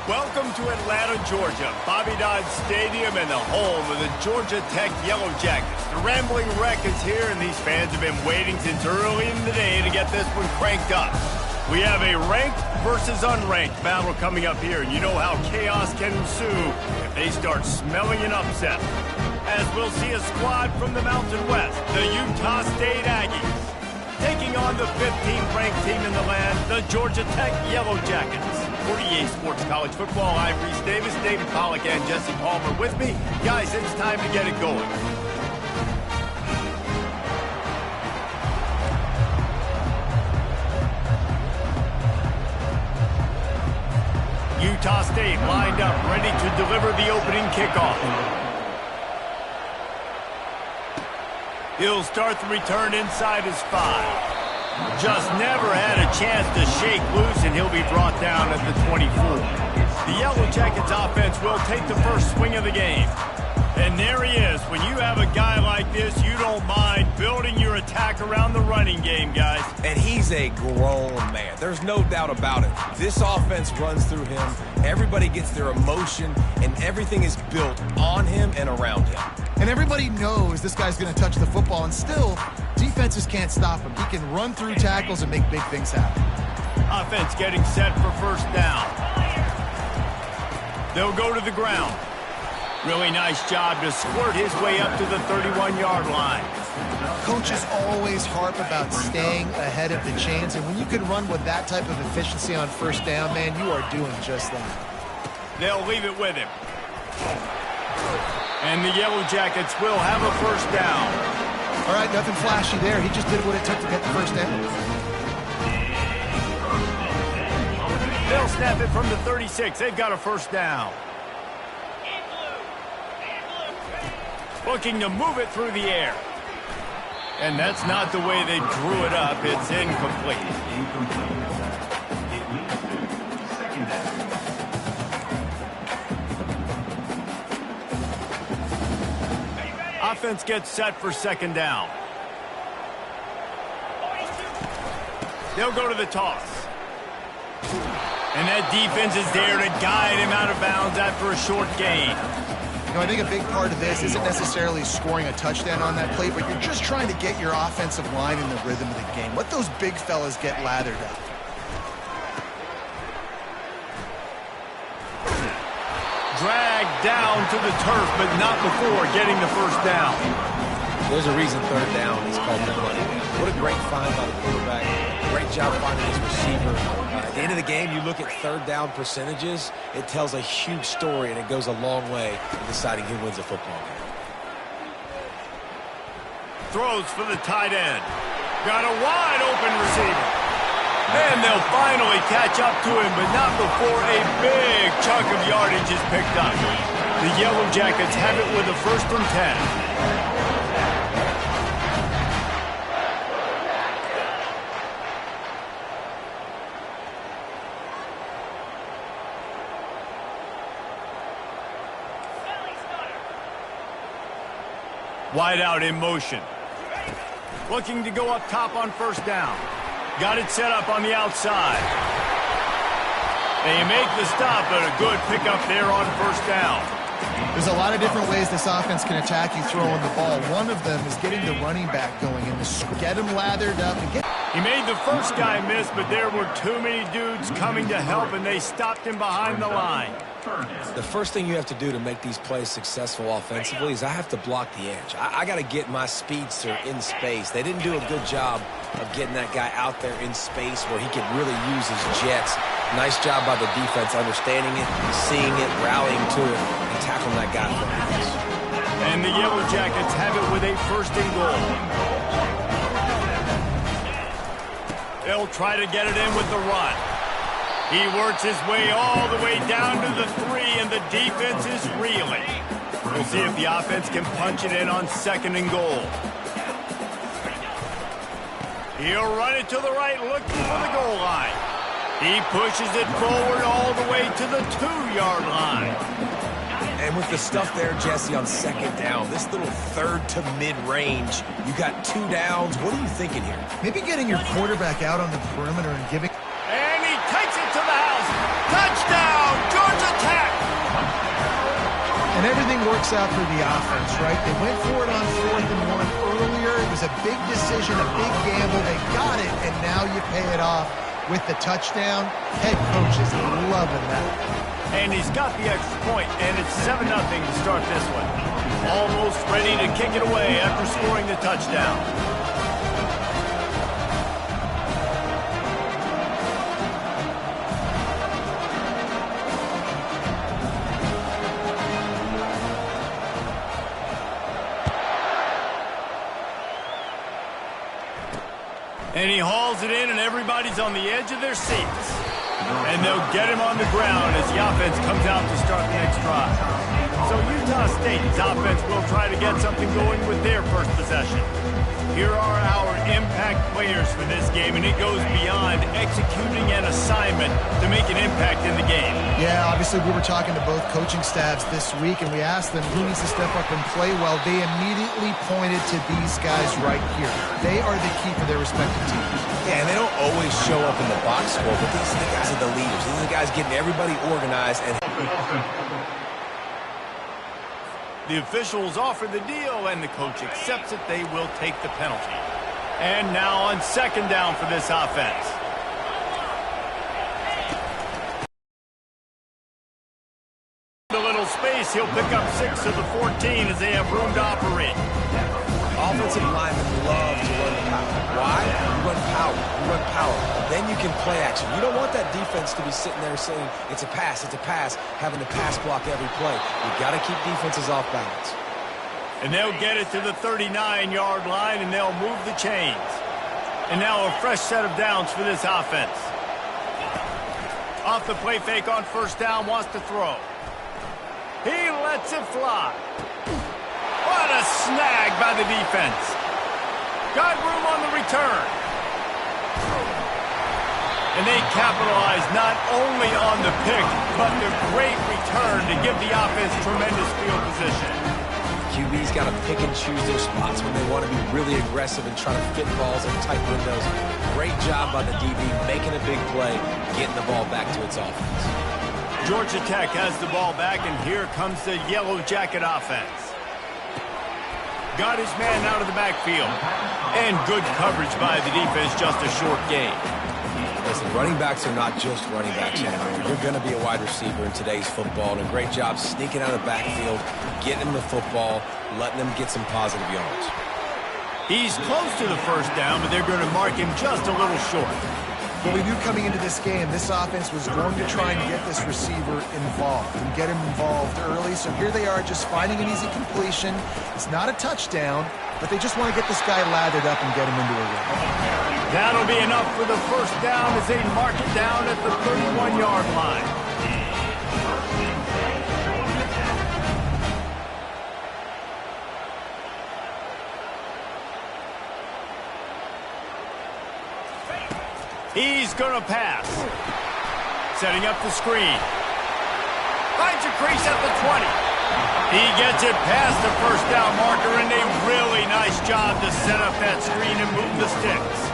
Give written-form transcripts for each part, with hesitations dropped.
Welcome to Atlanta, Georgia, Bobby Dodd Stadium and the home of the Georgia Tech Yellow Jackets. The Rambling Wreck is here, and these fans have been waiting since early in the day to get this one cranked up. We have a ranked versus unranked battle coming up here, and you know how chaos can ensue if they start smelling an upset. As we'll see a squad from the Mountain West, the Utah State Aggies, taking on the 15th ranked team in the land, the Georgia Tech Yellow Jackets. For EA Sports College Football, I'm Reese Davis, David Pollack, and Jesse Palmer with me. Guys, it's time to get it going. Utah State lined up, ready to deliver the opening kickoff. He'll start the return inside his 5. Just never had a chance to shake loose, and he'll be brought down at the 24. The Yellow Jackets offense will take the first swing of the game. And there he is. When you have a guy like this, you don't mind building your attack around the running game, guys. And he's a grown man. There's no doubt about it. This offense runs through him. Everybody gets their emotion, and everything is built on him and around him. And everybody knows this guy's going to touch the football, and still, defenses can't stop him. He can run through tackles and make big things happen. Offense getting set for first down. They'll go to the ground. Really nice job to squirt his way up to the 31-yard line. Coaches always harp about staying ahead of the chains, and when you can run with that type of efficiency on first down, man, you are doing just that. They'll leave it with him. And the Yellow Jackets will have a first down. All right, nothing flashy there. He just did what it took to get the first down. They'll snap it from the 36. They've got a first down. Looking to move it through the air. And that's not the way they drew it up. It's incomplete. Offense gets set for second down. They'll go to the toss. And that defense is there to guide him out of bounds after a short gain. You know, I think a big part of this isn't necessarily scoring a touchdown on that play, but you're just trying to get your offensive line in the rhythm of the game. Let those big fellas get lathered up. Dragged down to the turf, but not before getting the first down. There's a reason third down is called the money. What a great find by the quarterback. Great job finding his receiver. At the end of the game, you look at third down percentages, it tells a huge story, and it goes a long way in deciding who wins a football game. Throws for the tight end. Got a wide open receiver. And they'll finally catch up to him, but not before a big chunk of yardage is picked up. The Yellow Jackets have it with a 1st and 10. Wide out in motion. Looking to go up top on first down. Got it set up on the outside. They make the stop, but a good pickup there on first down. There's a lot of different ways this offense can attack you throwing the ball. One of them is getting the running back going and get him lathered up. And get. He made the first guy miss, but there were too many dudes coming to help, and they stopped him behind the line. The first thing you have to do to make these plays successful offensively is I have to block the edge. I got to get my speedster in space. They didn't do a good job of getting that guy out there in space where he could really use his jets. Nice job by the defense understanding it, seeing it, rallying to it, and tackling that guy for pass. And the Yellow Jackets have it with a 1st and goal. They'll try to get it in with the run. He works his way all the way down to the 3, and the defense is reeling. We'll see if the offense can punch it in on 2nd and goal. He'll run it to the right, looking for the goal line. He pushes it forward all the way to the 2-yard line. And with the stuff there, Jesse, on 2nd down, this little 3rd to mid-range, you got 2 downs. What are you thinking here? Maybe getting your quarterback out on the perimeter and giving. And he takes it to the house. Touchdown, Georgia! And everything works out for the offense, right? They went for it on 4th and 1 earlier. It was a big decision, a big gamble. They got it, and now you pay it off with the touchdown. Head coach is loving that. And he's got the extra point, and it's 7-0 to start this one. Almost ready to kick it away after scoring the touchdown. And he hauls it in, and everybody's on the edge of their seats. And they'll get him on the ground as the offense comes out to start the next drive. So Utah State's offense will try to get something going with their first possession. Here are our impact players for this game, and it goes beyond executing an assignment to make an impact in the game. Yeah, obviously we were talking to both coaching staffs this week, and we asked them who needs to step up and play well. They immediately pointed to these guys right here. They are the key for their respective teams. Yeah, and they don't always show up in the box score, but these are the guys are the leaders. These are the guys getting everybody organized. And the officials offer the deal, and the coach accepts it. They will take the penalty. And now on 2nd down for this offense. A little space. He'll pick up 6 of the 14 as they have room to operate. offensive linemen love to run power. Why? You run power. You run power. Then you can play action. You don't want that defense to be sitting there saying, it's a pass, having to pass block every play. You've got to keep defenses off balance. And they'll get it to the 39-yard line, and they'll move the chains. And now a fresh set of downs for this offense. Off the play fake on first down, wants to throw. He lets it fly. What a snag by the defense. Got room on the return. And they capitalize not only on the pick, but the great return to give the offense tremendous field position. QB's got to pick and choose their spots when they want to be really aggressive and try to fit balls in tight windows. Great job by the DB making a big play, getting the ball back to its offense. Georgia Tech has the ball back, and here comes the Yellow Jacket offense. Got his man out of the backfield. And good coverage by the defense, just a short gain. Listen, running backs are not just running backs anymore. You're going to be a wide receiver in today's football, and a great job sneaking out of the backfield, getting them the football, letting them get some positive yards. He's close to the first down, but they're going to mark him just a little short. Well, we knew coming into this game, this offense was going to try and get this receiver involved and get him involved early. So here they are just finding an easy completion. It's not a touchdown, but they just want to get this guy lathered up and get him into a run. That'll be enough for the first down as they mark it down at the 31-yard line. He's going to pass. Setting up the screen. Finds a crease at the 20. He gets it past the first down marker, and a really nice job to set up that screen and move the sticks.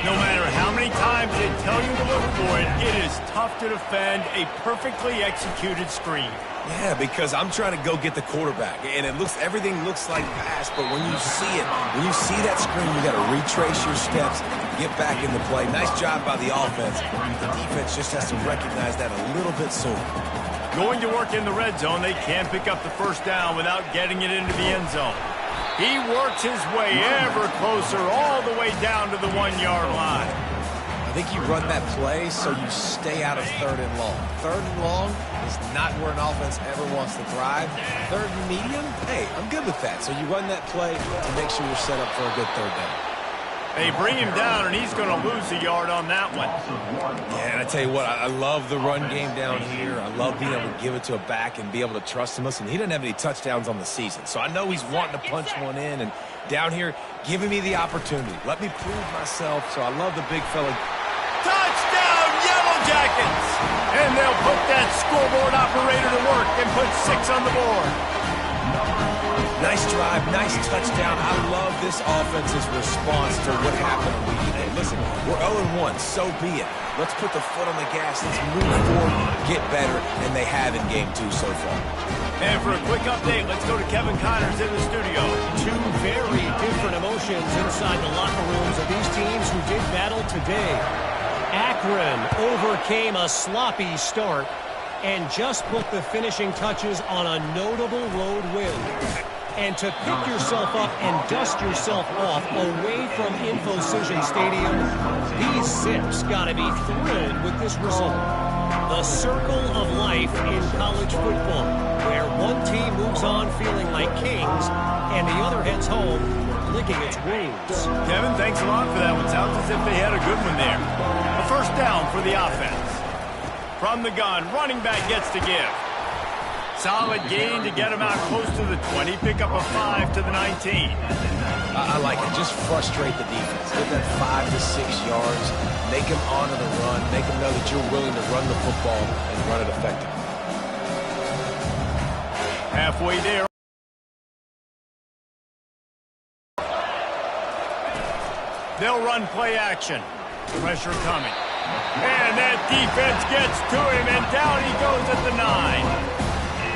No matter how many times they tell you to look for it, it is tough to defend a perfectly executed screen. Yeah, because I'm trying to go get the quarterback, and everything looks like pass, but when you see it, when you see that screen, you got to retrace your steps, get back in the play. Nice job by the offense. The defense just has to recognize that a little bit sooner. Going to work in the red zone, they can't pick up the first down without getting it into the end zone. He works his way ever closer all the way down to the 1-yard line. I think you run that play so you stay out of 3rd and long. 3rd and long is not where an offense ever wants to thrive. 3rd and medium, hey, I'm good with that. So you run that play to make sure you're set up for a good 3rd down. They bring him down, and he's going to lose a yard on that one. Yeah, and I tell you what, I love the run game down here. I love being able to give it to a back and be able to trust him. Listen, he didn't have any touchdowns on the season, so I know he's wanting to punch one in. And down here, giving me the opportunity. Let me prove myself, so I love the big fella. Touchdown, Yellow Jackets! And they'll put that scoreboard operator to work and put 6 on the board. Nice drive, nice touchdown. I love this offense's response to what happened a week ago. Listen, we're 0-1, so be it. Let's put the foot on the gas. Let's move forward, get better, and they have in game 2 so far. And for a quick update, let's go to Kevin Connors in the studio. Two very different emotions inside the locker rooms of these teams who did battle today. Akron overcame a sloppy start and just put the finishing touches on a notable road win. And to pick yourself up and dust yourself off away from InfoCision Stadium, these 6 got to be thrilled with this result. The circle of life in college football, where one team moves on feeling like kings and the other heads home licking its wounds. Kevin, thanks a lot for that one. Sounds as if they had a good one there. A first down for the offense. From the gun, running back gets to give. Solid gain to get him out close to the 20. Pick up a 5 to the 19. I like it. Just frustrate the defense. Get that 5 to 6 yards. Make them honor the run. Make them know that you're willing to run the football and run it effectively. Halfway there. They'll run play action. Pressure coming. And that defense gets to him, and down he goes at the 9.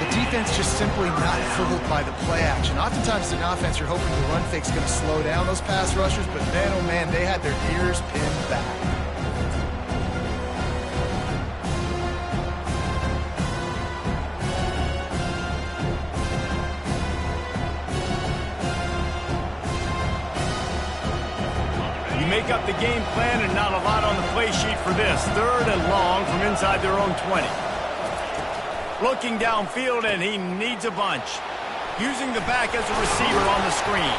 The defense just simply not fooled by the play action. Oftentimes in offense, you're hoping the run fake's going to slow down those pass rushers, but man, oh man, they had their ears pinned back. You make up the game plan and not a lot on the play sheet for this. 3rd and long from inside their own 20. Looking downfield, and he needs a bunch. Using the back as a receiver on the screen.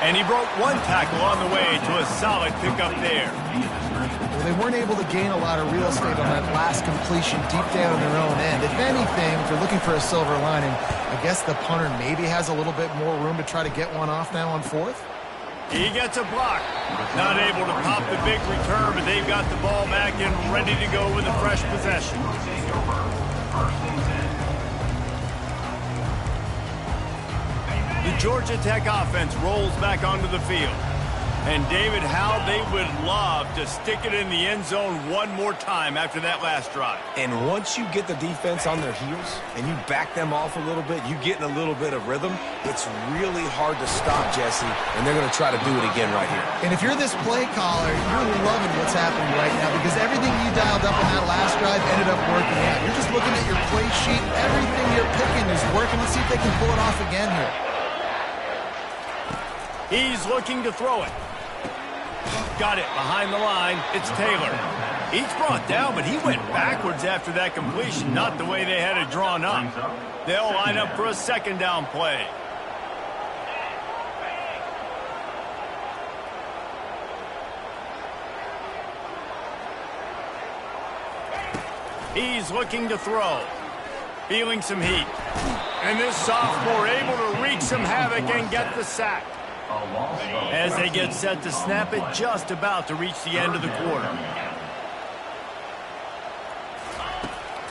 And he broke one tackle on the way to a solid pickup there. Well, they weren't able to gain a lot of real estate on that last completion deep down in their own end. If anything, if they're looking for a silver lining, I guess the punter maybe has a little bit more room to try to get one off now on 4th. He gets a block. Not able to pop the big return, but they've got the ball back and ready to go with a fresh possession. The Georgia Tech offense rolls back onto the field. And David, how they would love to stick it in the end zone one more time after that last drive. And once you get the defense on their heels and you back them off a little bit, you get in a little bit of rhythm, it's really hard to stop, Jesse, and they're going to try to do it again right here. And if you're this play caller, you're loving what's happening right now because everything you dialed up on that last drive ended up working out. You're just looking at your play sheet. Everything you're picking is working. Let's see if they can pull it off again here. He's looking to throw it. Got it behind the line. It's Taylor. He's brought down, but he went backwards after that completion, not the way they had it drawn up. They'll line up for a 2nd down play. He's looking to throw. Feeling some heat. And this sophomore able to wreak some havoc and get the sack. As they get set to snap it, just about to reach the end of the quarter.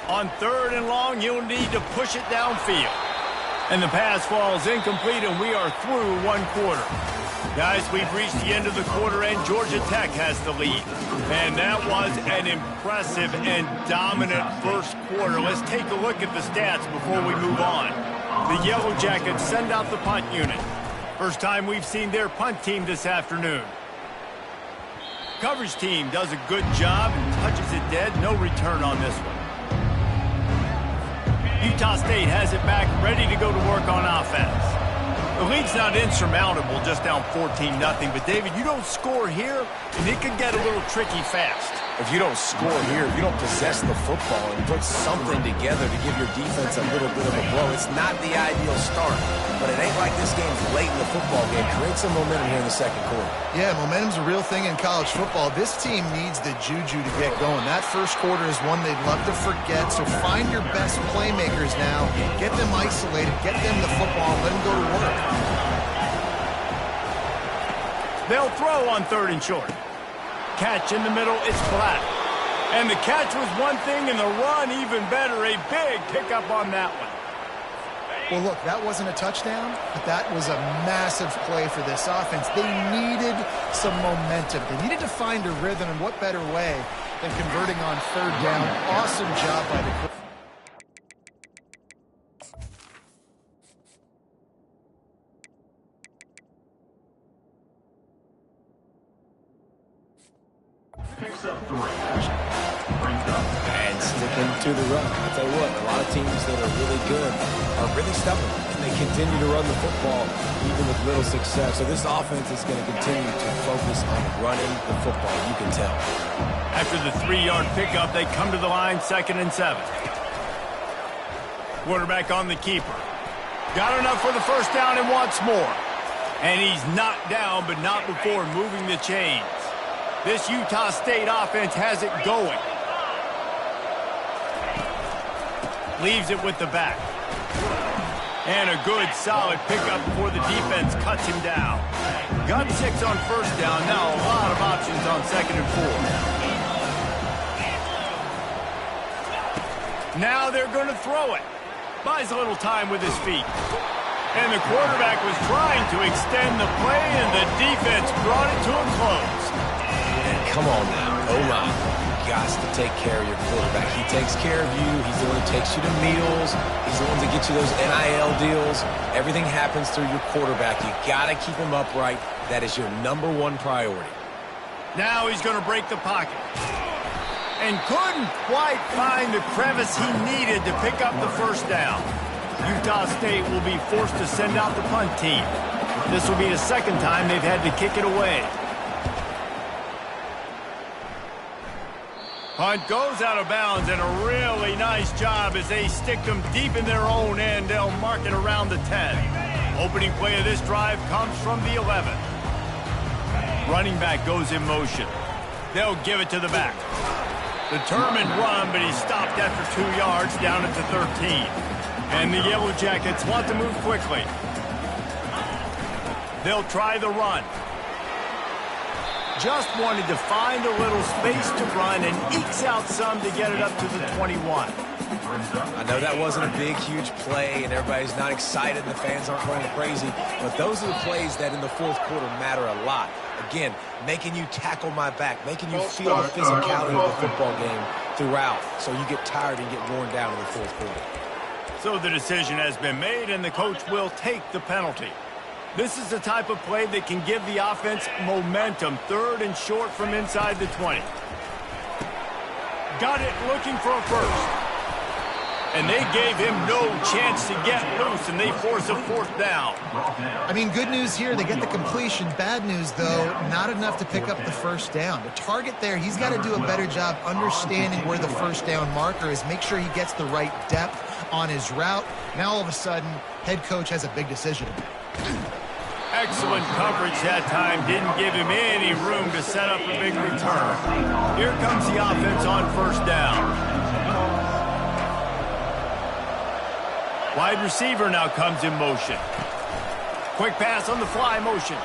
On 3rd and long, you'll need to push it downfield. And the pass falls incomplete, and we are through 1 quarter. Guys, we've reached the end of the quarter, and Georgia Tech has the lead. And that was an impressive and dominant first quarter. Let's take a look at the stats before we move on. The Yellow Jackets send out the punt unit. First time we've seen their punt team this afternoon. Coverage team does a good job and touches it dead. No return on this one. Utah State has it back, ready to go to work on offense. The lead's not insurmountable, just down 14-0. But, David, you don't score here, and it can get a little tricky fast. If you don't score here, if you don't possess the football and put something together to give your defense a little bit of a blow, it's not the ideal start. But it ain't like this game's late in the football game. Create some momentum here in the 2nd quarter. Yeah, momentum's a real thing in college football. This team needs the juju to get going. That first quarter is one they'd love to forget, so find your best playmakers now. Get them isolated, get them the football, and let them go to work. They'll throw on 3rd and short. Catch in the middle, it's flat. And the catch was one thing, and the run even better. A big pickup on that one. Well, look, that wasn't a touchdown, but that was a massive play for this offense. They needed some momentum. They needed to find a rhythm, and what better way than converting on third down. Awesome job by the Picks up 3. Brings up. And sticking to the run. I'll tell you what, a lot of teams that are really good are really stubborn, and they continue to run the football even with little success. So this offense is going to continue to focus on running the football, you can tell. After the 3-yard pickup, they come to the line, 2nd and 7. Quarterback on the keeper. Got enough for the first down and wants more. And he's knocked down, but not before moving the chains. This Utah State offense has it going. Leaves it with the back. And a good, solid pickup before the defense cuts him down. Got 6 on first down. Now a lot of options on 2nd and 4. Now they're going to throw it. Buys a little time with his feet. And the quarterback was trying to extend the play, and the defense brought it to a close. Come on now. Oh, my. You got to take care of your quarterback. He takes care of you. He's the one who takes you to meals. He's the one that gets you those NIL deals. Everything happens through your quarterback. You got to keep him upright. That is your #1 priority. Now he's going to break the pocket. And couldn't quite find the crevice he needed to pick up the first down. Utah State will be forced to send out the punt team. This will be the second time they've had to kick it away. Punt goes out of bounds, and a really nice job as they stick them deep in their own end. They'll mark it around the 10. Opening play of this drive comes from the 11. Running back goes in motion. They'll give it to the back. Determined run, but he stopped after 2 yards down at the 13. And the Yellow Jackets want to move quickly. They'll try the run. Just wanted to find a little space to run and ekes out some to get it up to the 21. I know that wasn't a big, huge play, and everybody's not excited, and the fans aren't going crazy, but those are the plays that in the fourth quarter matter a lot. Again, making you tackle my back, making you feel the physicality of the football game throughout, so you get tired and get worn down in the fourth quarter. So the decision has been made, and the coach will take the penalty. This is the type of play that can give the offense momentum. 3rd and short from inside the 20. Got it looking for a first. And they gave him no chance to get loose, and they force a 4th down. I mean, good news here, they get the completion. Bad news, though, not enough to pick up the first down. The target there, he's got to do a better job understanding where the first down marker is, make sure he gets the right depth on his route. Now, all of a sudden, head coach has a big decision. Excellent coverage that time. Didn't give him any room to set up a big return. Here comes the offense on first down. Wide receiver now comes in motion. Quick pass on the fly motion.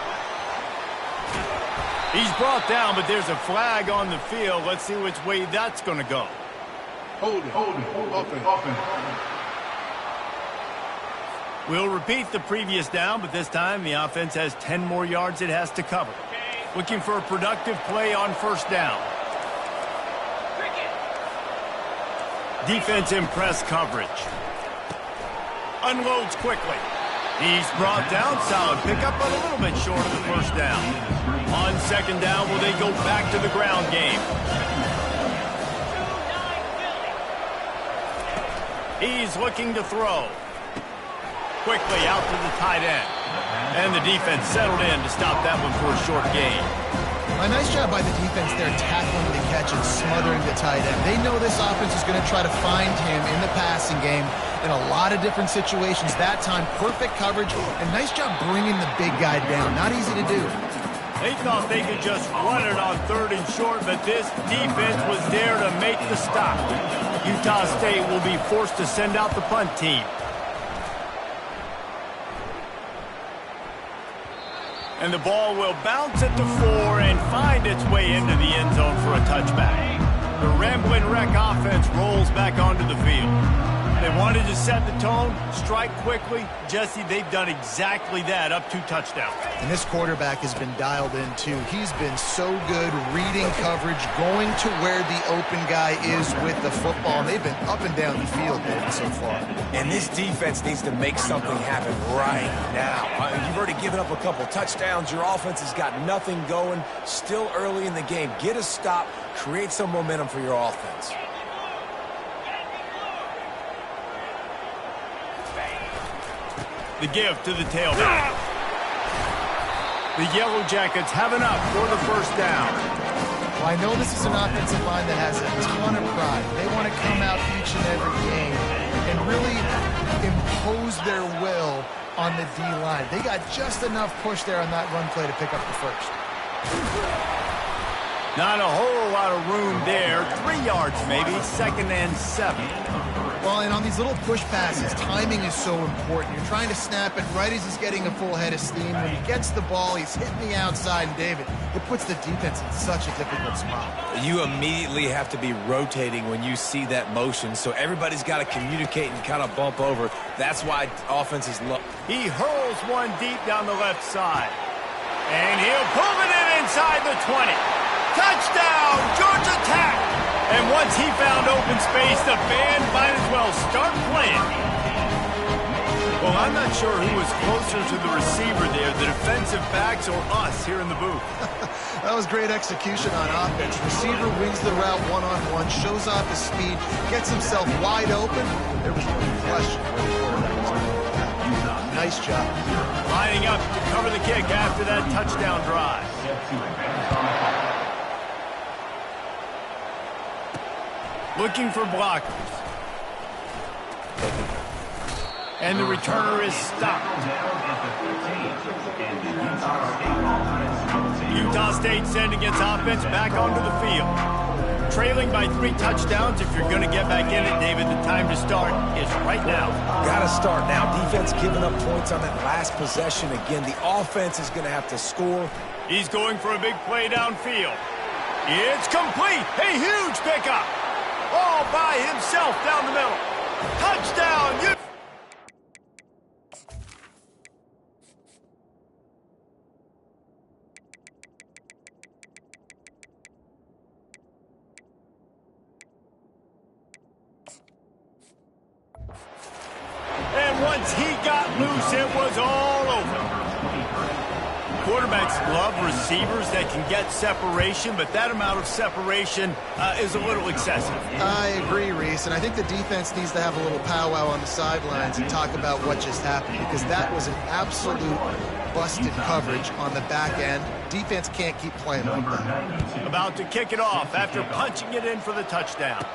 He's brought down, but there's a flag on the field. Let's see which way that's going to go. Hold it. Offense. We'll repeat the previous down, but this time the offense has 10 more yards it has to cover. Looking for a productive play on first down. Defense in press coverage. Unloads quickly. He's brought down. Solid pickup, but a little bit short of the first down. On 2nd down, will they go back to the ground game? He's looking to throw. Quickly out to the tight end. And the defense settled in to stop that one for a short gain. A nice job by the defense there, tackling the catch and smothering the tight end. They know this offense is going to try to find him in the passing game in a lot of different situations. That time, perfect coverage, and nice job bringing the big guy down. Not easy to do. They thought they could just run it on 3rd and short, but this defense was there to make the stop. Utah State will be forced to send out the punt team. And the ball will bounce at the 4 and find its way into the end zone for a touchback. The Ramblin' Wreck offense rolls back onto the field. They wanted to set the tone, strike quickly. Jesse, they've done exactly that, up 2 touchdowns. And this quarterback has been dialed in, too. He's been so good reading coverage, going to where the open guy is with the football. And they've been up and down the field, David, so far. And this defense needs to make something happen right now. You've already given up a couple touchdowns. Your offense has got nothing going. Still early in the game. Get a stop. Create some momentum for your offense. The give to the tailback. The Yellow Jackets have enough for the first down. Well, I know this is an offensive line that has a ton of pride. They want to come out each and every game and really impose their will on the D-line. They got just enough push there on that run play to pick up the first. Not a whole lot of room there. 3 yards maybe, 2nd and 7. Well, and on these little push passes, timing is so important. You're trying to snap it right as he's getting a full head of steam. When he gets the ball, he's hitting the outside, and David, it puts the defense in such a difficult spot. You immediately have to be rotating when you see that motion, so everybody's got to communicate and kind of bump over. That's why offense is low. He hurls one deep down the left side. And he'll pull it in inside the 20. Touchdown, Georgia Tech! And once he found open space, the band might as well start playing. Well, I'm not sure who was closer to the receiver there, the defensive backs or us here in the booth. That was great execution on offense. Receiver wings the route one-on-one, shows off his speed, gets himself wide open. There was no question where the quarterback was going with that. Nice job. Lining up to cover the kick after that touchdown drive. Looking for blockers. And the returner is stopped. Utah State sending its offense back onto the field. Trailing by 3 touchdowns. If you're going to get back in it, David, the time to start is right now. Got to start now. Defense giving up points on that last possession. Again, the offense is going to have to score. He's going for a big play downfield. It's complete. A huge pickup. All by himself down the middle. Touchdown! And once he got loose, it was all over. Quarterbacks love receivers that can get separation, but that amount of separation is a little excessive. I agree, Reese, and I think the defense needs to have a little powwow on the sidelines and talk about what just happened, because that was an absolute busted coverage on the back end. Defense can't keep playing like that. About to kick it off after punching it in for the touchdown.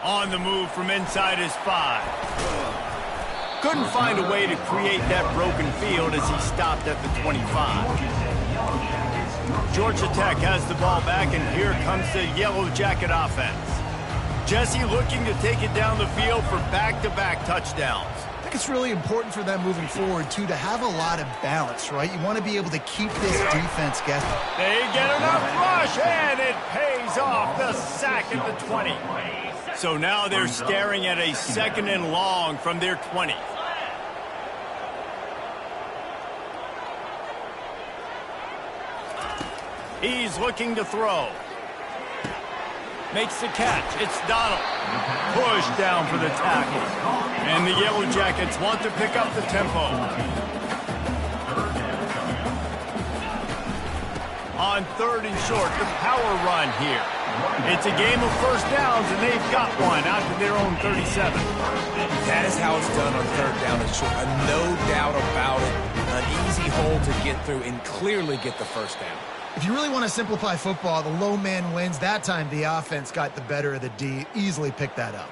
On the move from inside his 5. Couldn't find a way to create that broken field as he stopped at the 25. Georgia Tech has the ball back, and here comes the Yellow Jacket offense. Jesse looking to take it down the field for back-to-back touchdowns. I think it's really important for them moving forward, too, to have a lot of balance, right? You want to be able to keep this defense guessing. They get enough rush, and it pays off the sack at the 20. So now they're staring at a 2nd and long from their 20. He's looking to throw. Makes the catch. It's Donald. Pushed down for the tackle. And the Yellow Jackets want to pick up the tempo. On 3rd and short, the power run here. It's a game of first downs, and they've got one out to their own 37. That is how it's done on 3rd down and short. No doubt about it. An easy hole to get through and clearly get the first down. If you really want to simplify football, the low man wins. That time, the offense got the better of the D. Easily picked that up.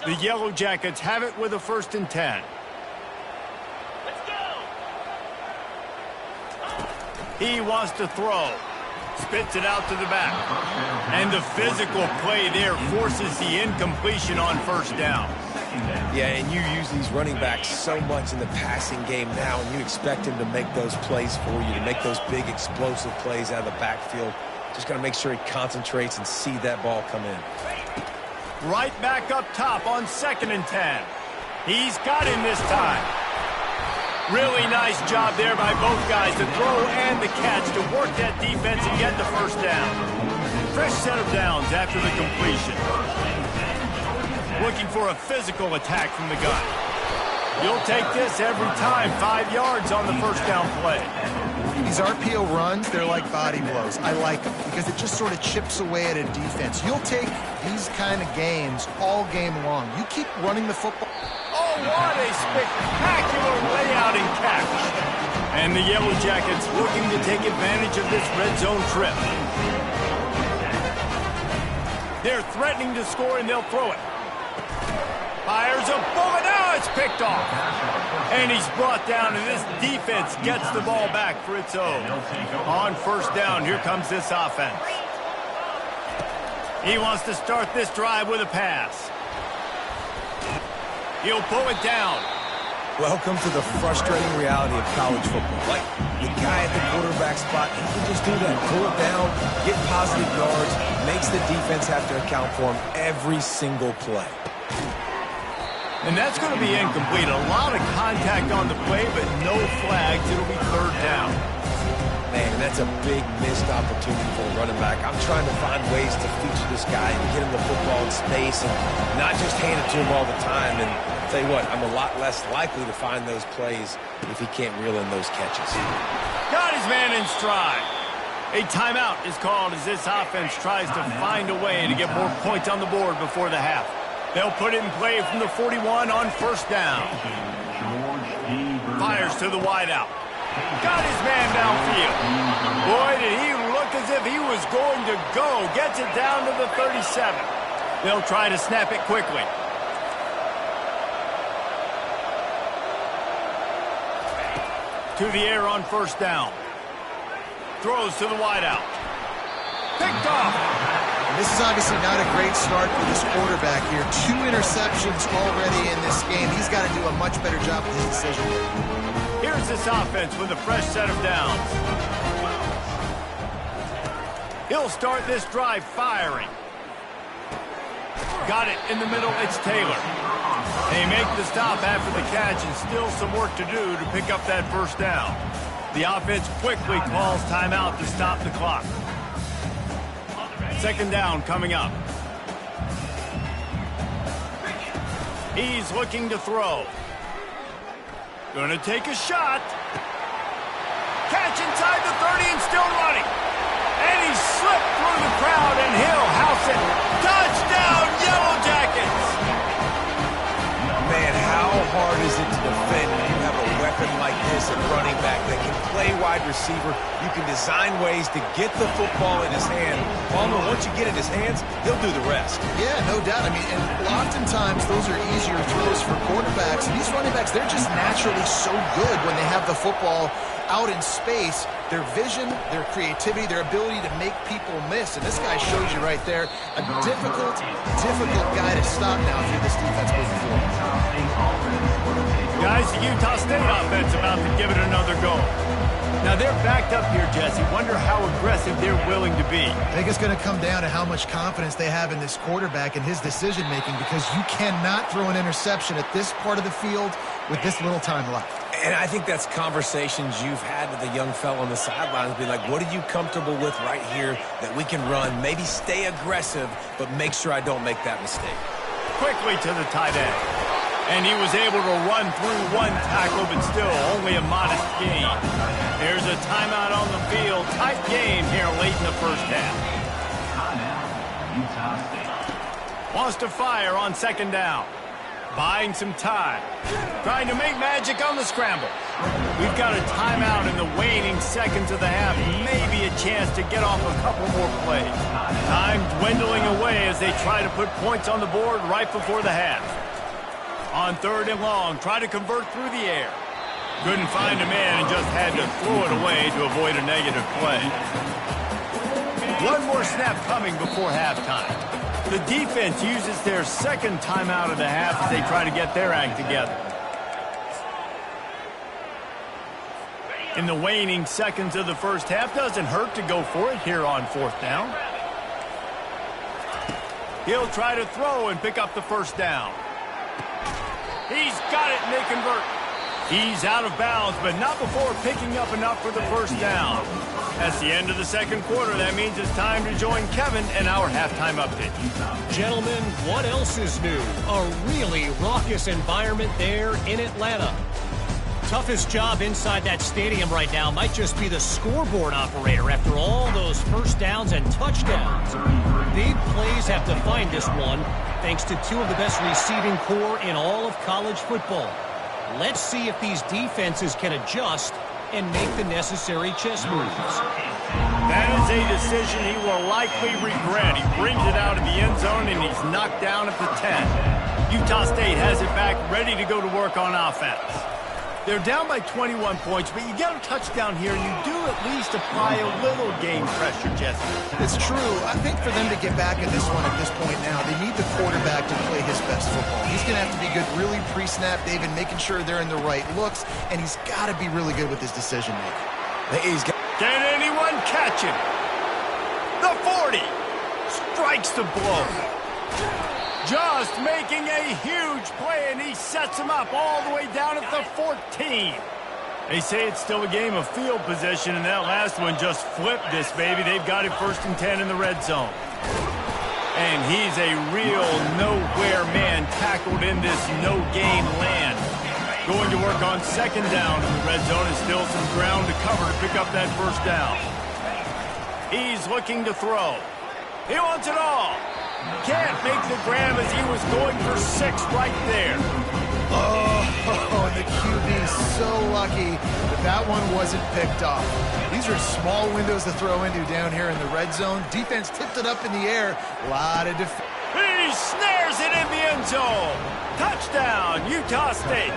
The Yellow Jackets have it with a 1st and 10. He wants to throw. Spits it out to the back. And the physical play there forces the incompletion on 1st down. Yeah, and you use these running backs so much in the passing game now, and you expect him to make those plays for you, to make those big explosive plays out of the backfield. Just got to make sure he concentrates and see that ball come in. Right back up top on 2nd and 10. He's got him this time. Really nice job there by both guys to throw and the catch to work that defense and get the first down. Fresh set of downs after the completion. Looking for a physical attack from the gun. You'll take this every time. 5 yards on the first down play. These RPO runs, they're like body blows. I like them because it just sort of chips away at a defense. You'll take these kind of games all game long. You keep running the football. Oh, what a spectacular layout and catch. And the Yellow Jackets looking to take advantage of this red zone trip. They're threatening to score, and they'll throw it. Fires a bullet. Now it's picked off. And he's brought down, and this defense gets the ball back for its own. On first down, here comes this offense. He wants to start this drive with a pass. He'll pull it down. Welcome to the frustrating reality of college football. Like, the guy at the quarterback spot, he can just do that. Pull it down, get positive yards, makes the defense have to account for him every single play. And that's going to be incomplete. A lot of contact on the play, but no flags. It'll be 3rd down. Man, that's a big missed opportunity for a running back. I'm trying to find ways to feature this guy and get him the football in space and not just hand it to him all the time. And I'll tell you what, I'm a lot less likely to find those plays if he can't reel in those catches. Got his man in stride. A timeout is called as this offense tries to find a way to get more points on the board before the half. They'll put it in play from the 41 on first down. Fires to the wideout. Got his man downfield. Boy, did he look as if he was going to go. Gets it down to the 37. They'll try to snap it quickly. To the air on first down. Throws to the wideout. Picked off. And this is obviously not a great start for this quarterback here. 2 interceptions already in this game. He's got to do a much better job with his decision. Here's this offense with a fresh set of downs. He'll start this drive firing. Got it in the middle. It's Taylor. They make the stop after the catch and still some work to do to pick up that first down. The offense quickly calls timeout to stop the clock. 2nd down coming up. He's looking to throw. Gonna take a shot. Catch inside the 30 and still running. And he slipped through the crowd and he'll house it. Touchdown, Yellow Jackets! Man, how hard is it to defend when you have a weapon like this at running back that can play wide receiver? You can design ways to get the football in his hand. Palmer, once you get it in his hands, he'll do the rest. Yeah, no doubt. I mean, and oftentimes those are easier throws for quarterbacks. And these running backs, they're just naturally so good when they have the football out in space. Their vision, their creativity, their ability to make people miss. And this guy shows you right there a difficult guy to stop now if you're this defense moving forward. Guys, the Utah State offense about to give it another go. Now they're backed up here, Jesse. Wonder how aggressive they're willing to be. I think it's going to come down to how much confidence they have in this quarterback and his decision-making, because you cannot throw an interception at this part of the field with this little time left. And I think that's conversations you've had with a young fella on the sidelines. Be like, what are you comfortable with right here that we can run? Maybe stay aggressive, but make sure I don't make that mistake. Quickly to the tight end. And he was able to run through one tackle, but still only a modest gain. There's a timeout on the field. Tight game here late in the first half. Wants to fire on 2nd down. Buying some time. Trying to make magic on the scramble. We've got a timeout in the waning seconds of the half. Maybe a chance to get off a couple more plays. Time dwindling away as they try to put points on the board right before the half. On 3rd and long, try to convert through the air. Couldn't find a man and just had to throw it away to avoid a negative play. One more snap coming before halftime. The defense uses their 2nd timeout of the half as they try to get their act together. In the waning seconds of the first half, doesn't hurt to go for it here on 4th down. He'll try to throw and pick up the first down. He's got it, and they convert. He's out of bounds, but not before picking up enough for the first down. That's the end of the second quarter. That means it's time to join Kevin and our halftime update. Gentlemen, what else is new? A really raucous environment there in Atlanta. Toughest job inside that stadium right now might just be the scoreboard operator after all those first downs and touchdowns. Big plays have defined this one, thanks to two of the best receiving corps in all of college football. Let's see if these defenses can adjust and make the necessary chess moves. That is a decision he will likely regret. He brings it out of the end zone, and he's knocked down at the 10. Utah State has it back, ready to go to work on offense. They're down by 21 points, but you get a touchdown here, and you do at least apply a little game pressure, Jesse. It's true. I think for them to get back in this one at this point now, they need the quarterback to play his best football. He's going to have to be good really pre-snap, David, making sure they're in the right looks, and he's got to be really good with his decision-making. Can anyone catch him? The 40 strikes the blow. Just making a huge play, and he sets him up all the way down at the 14. They say it's still a game of field position, and that last one just flipped this baby. They've got it 1st and 10 in the red zone. And he's a real nowhere man tackled in this no-gain land. Going to work on 2nd down in the red zone, is still some ground to cover to pick up that first down. He's looking to throw. He wants it all. Can't make the grab as he was going for 6 right there. Oh, the QB's so lucky that that one wasn't picked off. These are small windows to throw into down here in the red zone. Defense tipped it up in the air. A lot of defense. He snares it in the end zone. Touchdown, Utah State.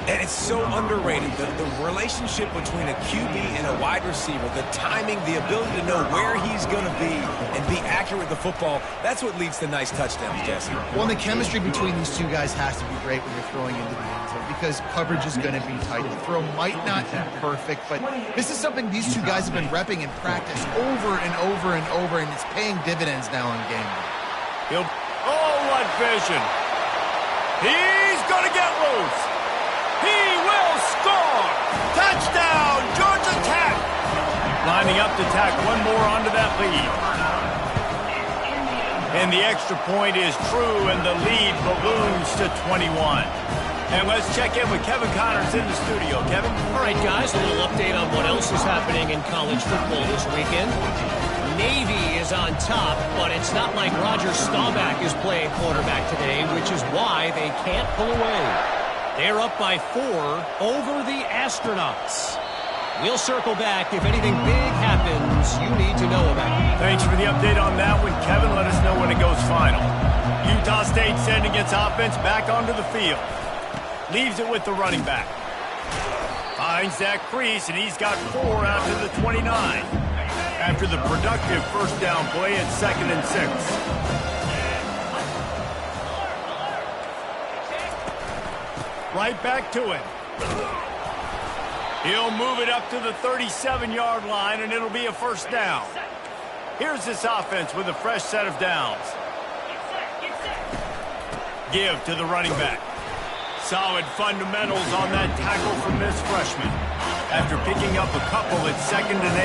And it's so underrated, the relationship between a QB and a wide receiver, the timing, the ability to know where he's going to be and be accurate with the football, that's what leads to nice touchdowns, Jesse. Well, the chemistry between these two guys has to be great when you're throwing into the end zone because coverage is going to be tight. The throw might not be perfect, but this is something these two guys have been repping in practice over and over and over, and it's paying dividends now in game day. Oh, what vision. He's going to get loose. He will score! Touchdown, Georgia Tech! Lining up to tack one more onto that lead. And the extra point is true, and the lead balloons to 21. And let's check in with Kevin Connors in the studio. Kevin? All right, guys, a little update on what else is happening in college football this weekend. Navy is on top, but it's not like Roger Staubach is playing quarterback today, which is why they can't pull away. They're up by 4 over the Astronauts. We'll circle back if anything big happens you need to know about. Thanks for the update on that one, Kevin. Let us know when it goes final. Utah State sending its offense back onto the field. Leaves it with the running back. Finds that crease, and he's got 4 out to the 29. After the productive first down play at 2nd and 6. Right back to it. He'll move it up to the 37-yard line, and it'll be a first down. Here's this offense with a fresh set of downs. Give to the running back. Solid fundamentals on that tackle from this freshman. After picking up a couple at 2nd and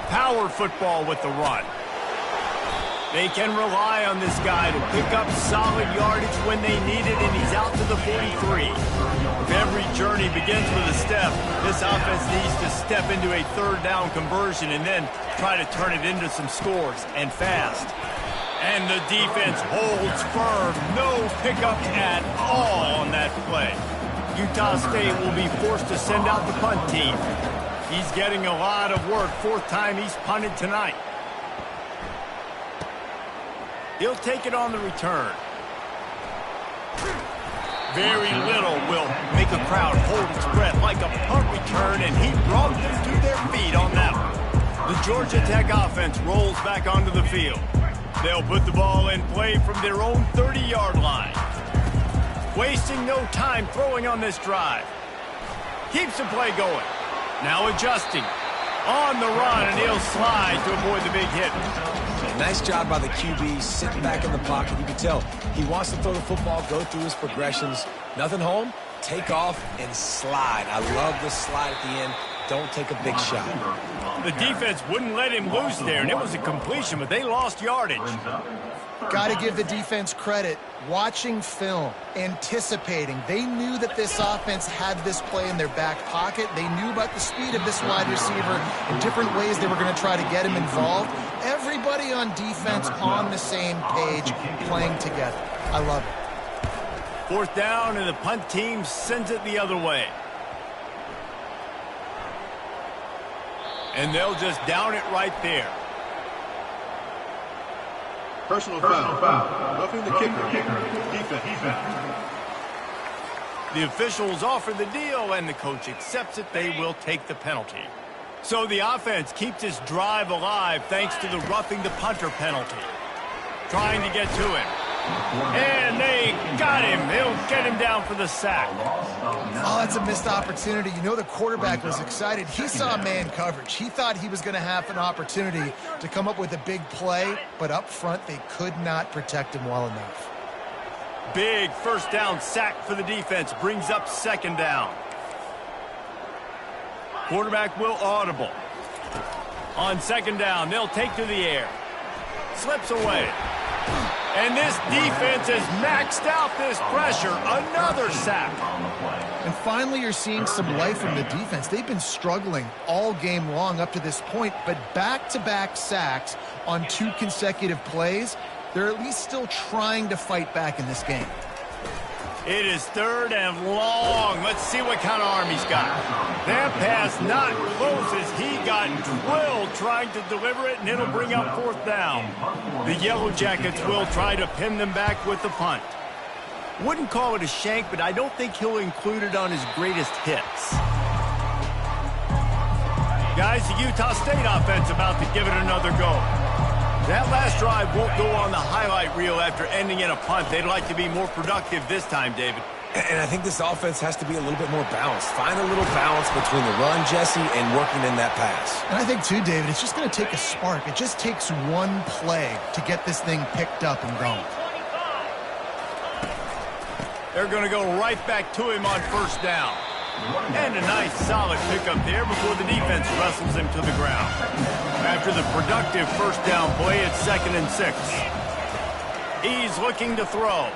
8. Power football with the run. They can rely on this guy to pick up solid yardage when they need it, and he's out to the 43. If every journey begins with a step, this offense needs to step into a 3rd down conversion and then try to turn it into some scores, and fast. And the defense holds firm. No pickup at all on that play. Utah State will be forced to send out the punt team. He's getting a lot of work. 4th time he's punted tonight. He'll take it on the return. Very little will make a crowd hold its breath like a punt return, and he brought them to their feet on that one. The Georgia Tech offense rolls back onto the field. They'll put the ball in play from their own 30-yard line. Wasting no time throwing on this drive. Keeps the play going. Now adjusting. On the run, and he'll slide to avoid the big hit. Nice job by the QB, sitting back in the pocket. You can tell he wants to throw the football, go through his progressions. Nothing home, take off, and slide. I love the slide at the end. Don't take a big shot. The defense wouldn't let him loose there, and it was a completion, but they lost yardage. Got to give the defense credit. Watching film, anticipating. They knew that this offense had this play in their back pocket. They knew about the speed of this wide receiver and different ways they were going to try to get him involved. Everybody on defense on the same page, playing together. I love it. 4th down, and the punt team sends it the other way. And they'll just down it right there. Personal foul. Roughing the kicker. Defense. The officials offer the deal, and the coach accepts it. They will take the penalty. So the offense keeps this drive alive thanks to the roughing the punter penalty. Trying to get to him. And they got him. They'll get him down for the sack. Oh, that's a missed opportunity. You know the quarterback was excited. He saw man coverage. He thought he was going to have an opportunity to come up with a big play, but up front they could not protect him well enough. Big 1st down sack for the defense. Brings up 2nd down. Quarterback will audible. On 2nd down, they'll take to the air. Slips away. And this defense has maxed out this pressure. Another sack. And finally, you're seeing some life from the defense. They've been struggling all game long up to this point, but back-to-back sacks on 2 consecutive plays, they're at least still trying to fight back in this game. It is 3rd and long. Let's see what kind of arm he's got. That pass not close as he got drilled trying to deliver it, and it'll bring up 4th down. The Yellow Jackets will try to pin them back with the punt. Wouldn't call it a shank, but I don't think he'll include it on his greatest hits. Guys, the Utah State offense about to give it another go. That last drive won't go on the highlight reel after ending in a punt. They'd like to be more productive this time, David. And I think this offense has to be a little bit more balanced. Find a little balance between the run, Jesse, and working in that pass. And I think, too, David, it's just going to take a spark. It just takes one play to get this thing picked up and going. They're going to go right back to him on 1st down. And a nice solid pickup there before the defense wrestles him to the ground. After the productive 1st down play, it's 2nd and 6. He's looking to throw.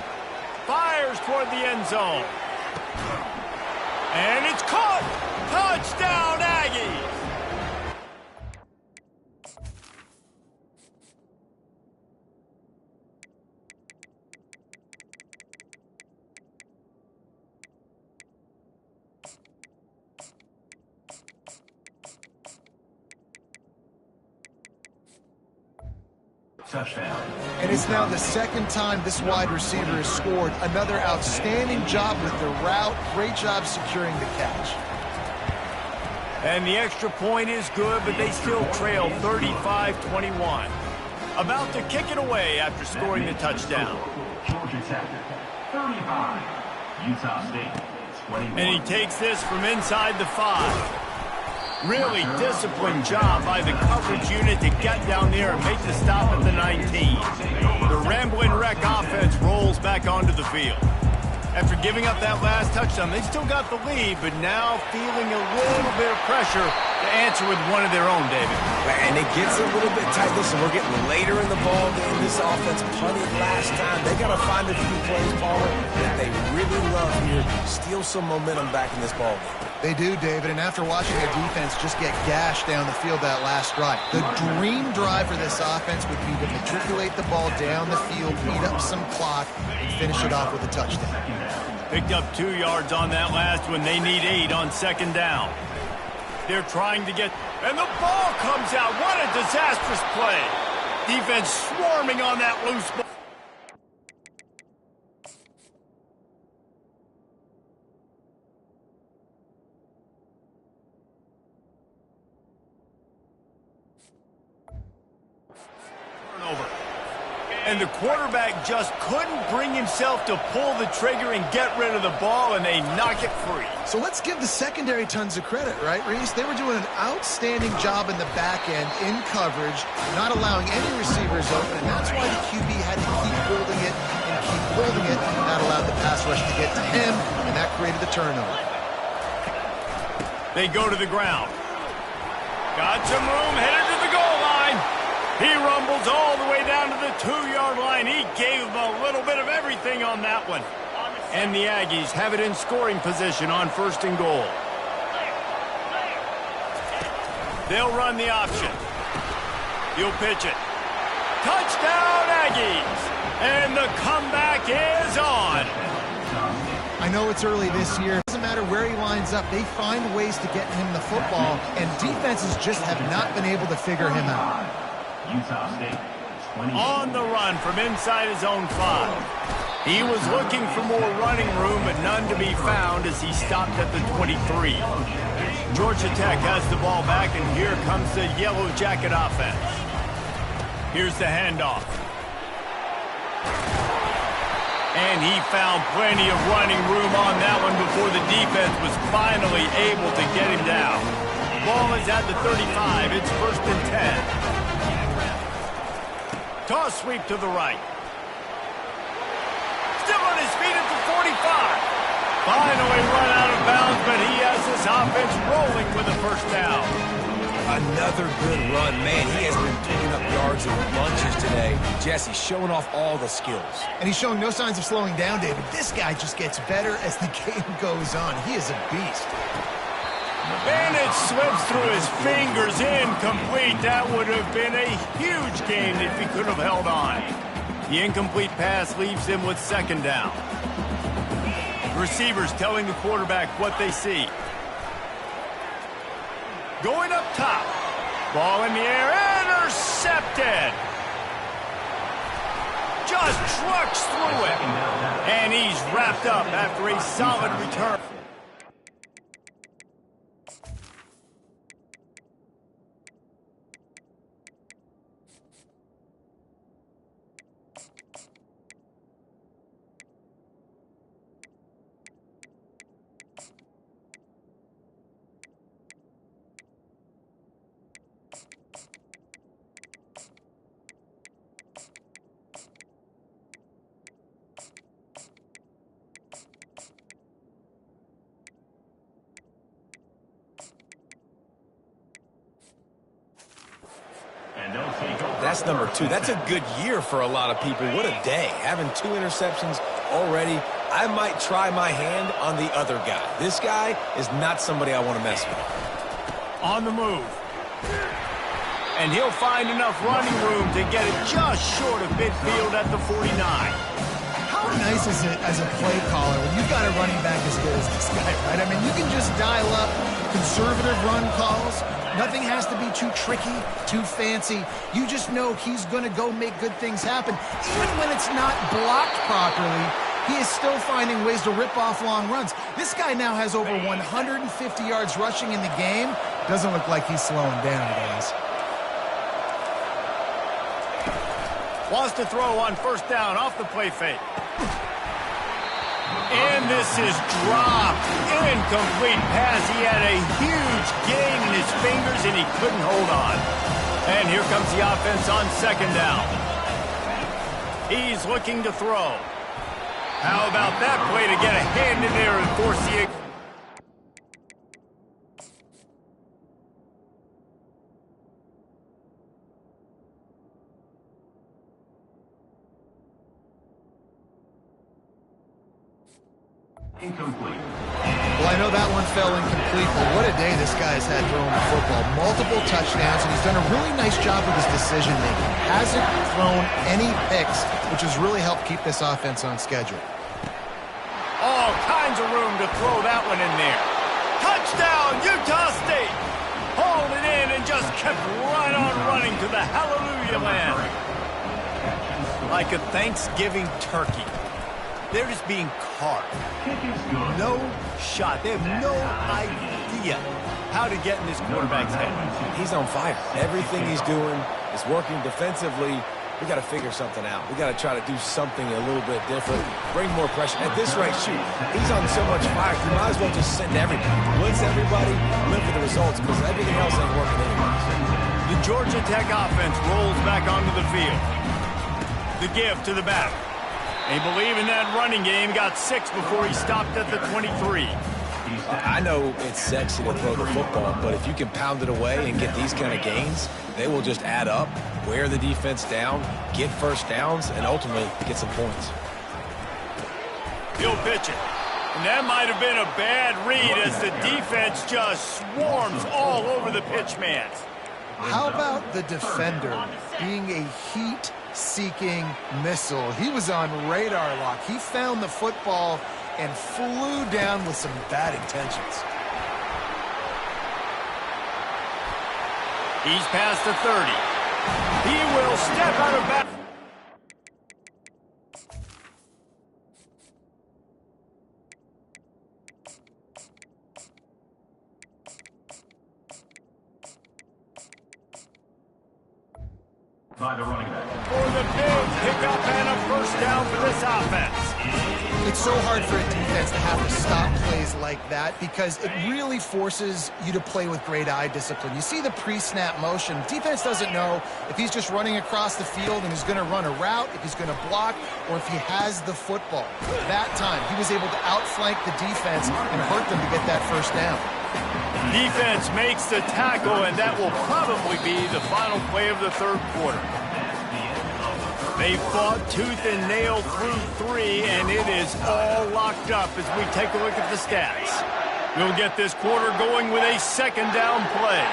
Fires toward the end zone. And it's caught! Touchdown, Aggies! Touchdown. And it's now the 2nd time this wide receiver has scored. Another outstanding job with the route. Great job securing the catch. And the extra point is good, but they still trail 35-21. About to kick it away after scoring the touchdown. Georgia Tech, 35. Utah State, 21. And he takes this from inside the 5. Really disciplined job by the coverage unit to get down there and make the stop at the 19. The Ramblin' Wreck offense rolls back onto the field. After giving up that last touchdown, they still got the lead, but now feeling a little bit of pressure to answer with one of their own, David. And it gets a little bit tight. Listen, we're getting later in the ball game. This offense punted last time. They got to find a few plays, Palmer, that they really love here. Steal some momentum back in this ball game. They do, David, and after watching their defense just get gashed down the field that last drive, the dream drive for this offense would be to matriculate the ball down the field, beat up some clock, and finish it off with a touchdown. Picked up 2 yards on that last one. They need 8 on 2nd down. They're trying to get, and the ball comes out. What a disastrous play. Defense swarming on that loose ball. And the quarterback just couldn't bring himself to pull the trigger and get rid of the ball, and they knock it free. So let's give the secondary tons of credit, right, Reese? They were doing an outstanding job in the back end, in coverage, not allowing any receivers open, and that's why the QB had to keep holding it and keep holding it. That allowed the pass rush to get to him, and that created the turnover. They go to the ground. Got some room, headed to the goal line. He rumbles all the way down to the 2-yard line. He gave them a little bit of everything on that one. And the Aggies have it in scoring position on 1st and goal. They'll run the option. He'll pitch it. Touchdown, Aggies! And the comeback is on. I know it's early this year. It doesn't matter where he lines up. They find ways to get him the football, and defenses just have not been able to figure him out. Utah State, 20. On the run from inside his own 5. He was looking for more running room, but none to be found as he stopped at the 23. Georgia Tech has the ball back, and here comes the Yellow Jacket offense. Here's the handoff. And he found plenty of running room on that one before the defense was finally able to get him down. Ball is at the 35. It's 1st and 10. Toss sweep to the right. Still on his feet at the 45. Finally run out of bounds, but he has his offense rolling with a 1st down. Another good run. Man, he has been picking up yards in bunches today. Jesse showing off all the skills. And he's showing no signs of slowing down, David. This guy just gets better as the game goes on. He is a beast. And it slips through his fingers, incomplete. That would have been a huge gain if he could have held on. The incomplete pass leaves him with 2nd down. Receivers telling the quarterback what they see. Going up top. Ball in the air, intercepted. Just trucks through it. And he's wrapped up after a solid return. That's number 2. That's a good year for a lot of people. What a day. Having 2 interceptions already. I might try my hand on the other guy. This guy is not somebody I want to mess with. On the move. And he'll find enough running room to get it just short of midfield at the 49. How nice is it as a play caller when you've got a running back as good as this guy, right? I mean, you can just dial up conservative run calls. Nothing has to be too tricky, too fancy. You just know he's going to go make good things happen. Even when it's not blocked properly, he is still finding ways to rip off long runs. This guy now has over 150 yards rushing in the game. Doesn't look like he's slowing down, guys. Wants to throw on 1st down off the play fake. And this is dropped. Incomplete pass. He had a huge gain in his fingers, and he couldn't hold on. And here comes the offense on 2nd down. He's looking to throw. How about that play to get a hand in there and force the... Incomplete. Well, I know that one fell incomplete, but what a day this guy has had throwing the football. Multiple touchdowns, and he's done a really nice job with his decision-making. Hasn't thrown any picks, which has really helped keep this offense on schedule. All kinds of room to throw that one in there. Touchdown, Utah State! Hauled it in and just kept right on running to the hallelujah land. Like a Thanksgiving turkey. They're just being carved. No shot. They have no idea how to get in this quarterback's head. He's on fire. Everything he's doing is working defensively. we got to figure something out. We got to try to do something a little bit different, bring more pressure. At this rate, shoot, he's on so much fire, you might as well just send everybody. Blitz everybody, live for the results, because everything else ain't working anyways. The Georgia Tech offense rolls back onto the field. The give to the back. They believe in that running game. Got 6 before he stopped at the 23. I know it's sexy to throw the football, but if you can pound it away and get these kind of gains, they will just add up, wear the defense down, get first downs, and ultimately get some points. He'll pitch it. And that might have been a bad read as the defense just swarms all over the pitch man. How about the defender being a heat-seeking missile? He was on radar lock. He found the football and flew down with some bad intentions. He's past the 30. He will step out of bounds. By the running back. For the big pickup and a first down for this offense. It's so hard for a defense to have to stop plays like that because it really forces you to play with great eye discipline. You see the pre-snap motion. Defense doesn't know if he's just running across the field and he's going to run a route, if he's going to block, or if he has the football. That time, he was able to outflank the defense and hurt them to get that first down. Defense makes the tackle, and that will probably be the final play of the third quarter. They fought tooth and nail through 3, and it is all locked up as we take a look at the stats. We'll get this quarter going with a second down play.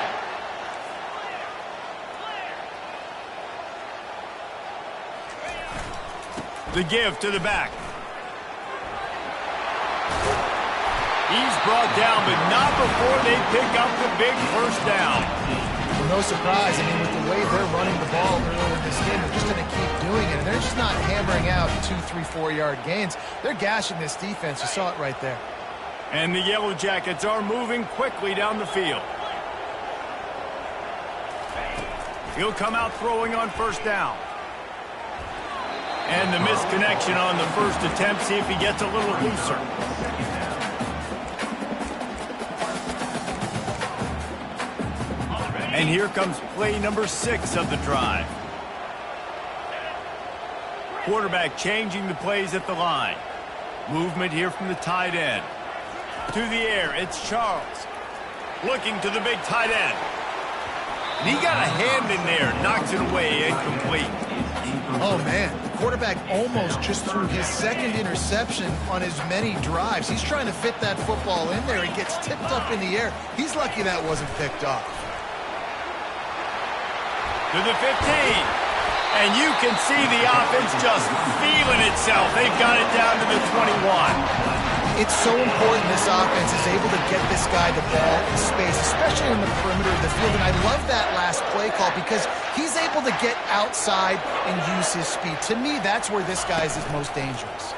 The give to the back. He's brought down, but not before they pick up the big first down. Well, no surprise. I mean, with the way they're running the ball early in this game, they're just going to keep doing it. And they're just not hammering out 2, 3, 4-yard gains. They're gashing this defense. You saw it right there. And the Yellow Jackets are moving quickly down the field. He'll come out throwing on first down. And the misconnection on the first attempt. See if he gets a little looser. And here comes play number 6 of the drive. Quarterback changing the plays at the line. Movement here from the tight end. To the air, it's Charles. Looking to the big tight end. And he got a hand in there, knocks it away, incomplete. Oh, man. The quarterback almost just threw his second interception on as many drives. He's trying to fit that football in there. It gets tipped up in the air. He's lucky that wasn't picked off. To the 15. And you can see the offense just feeling itself. They've got it down to the 21. It's so important this offense is able to get this guy the ball in space, especially in the perimeter of the field. And I love that last play call because he's able to get outside and use his speed. To me, that's where this guy is his most dangerous.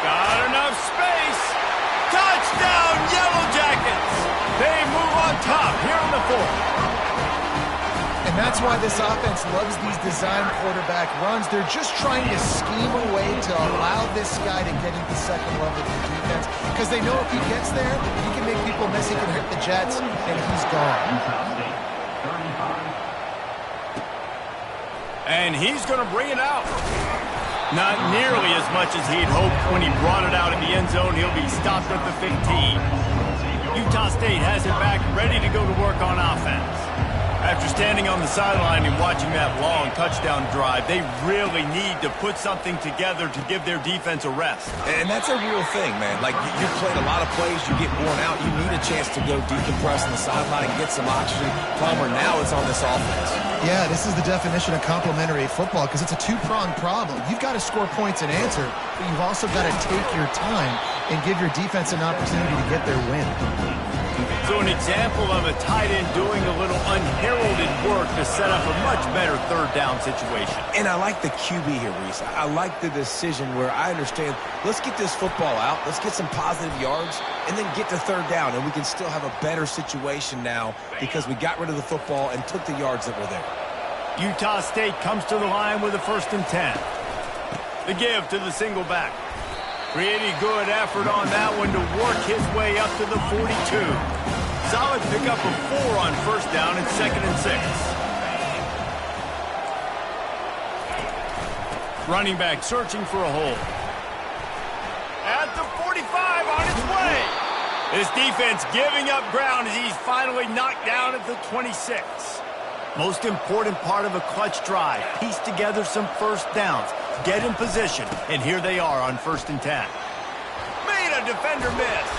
Got enough space. Touchdown, Yellow Jackets. They move on top here in the fourth. And that's why this offense loves these design quarterback runs. They're just trying to scheme a way to allow this guy to get into second level of the defense because they know if he gets there, he can make people miss, he can hit the Jets, and he's gone. And he's going to bring it out. Not nearly as much as he'd hoped when he brought it out in the end zone. He'll be stopped at the 15. Utah State has it back, ready to go to work on offense. After standing on the sideline and watching that long touchdown drive, they really need to put something together to give their defense a rest. And that's a real thing, man. Like, you've played a lot of plays, you get worn out, you need a chance to go decompress on the sideline and get some oxygen. Palmer, now it's on this offense. Yeah, this is the definition of complementary football because it's a two-pronged problem. You've got to score points and answer, but you've also got to take your time and give your defense an opportunity to get their win. So an example of a tight end doing a little unheralded work to set up a much better third down situation. And I like the QB here, Reese. I like the decision where I understand, let's get this football out, let's get some positive yards, and then get to third down, and we can still have a better situation now because we got rid of the football and took the yards that were there. Utah State comes to the line with a 1st and 10. The give to the single back. Pretty good effort on that one to work his way up to the 42. Solid pickup of 4 on 1st down and 2nd and 6. Running back searching for a hole. At the 45 on its way. This defense giving up ground as he's finally knocked down at the 26. Most important part of a clutch drive. Piece together some 1st downs. Get in position, and here they are on 1st and 10. Made a defender miss.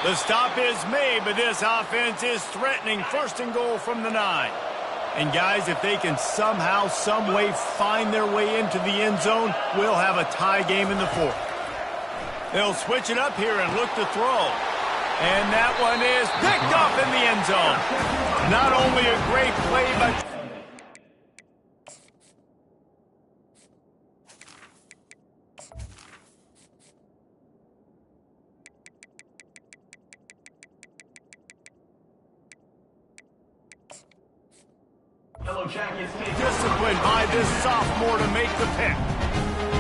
The stop is made, but this offense is threatening 1st and goal from the 9. And guys, if they can somehow, some way find their way into the end zone, we'll have a tie game in the 4th. They'll switch it up here and look to throw. And that one is picked up in the end zone. Not only a great play, but disciplined by this sophomore to make the pick.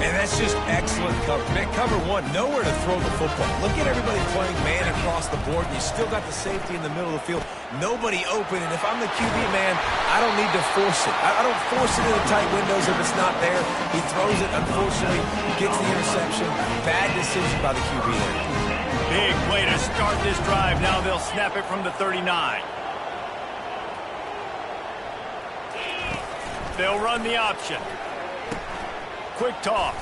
And that's just excellent cover. Man, cover 1, nowhere to throw the football. Look at everybody playing man across the board, and you still got the safety in the middle of the field. Nobody open, and if I'm the QB, man, I don't need to force it. I don't force it into tight windows if it's not there. He throws it, unfortunately, gets the interception. Bad decision by the QB there. Big way to start this drive. Now they'll snap it from the 39. They'll run the option. Quick toss.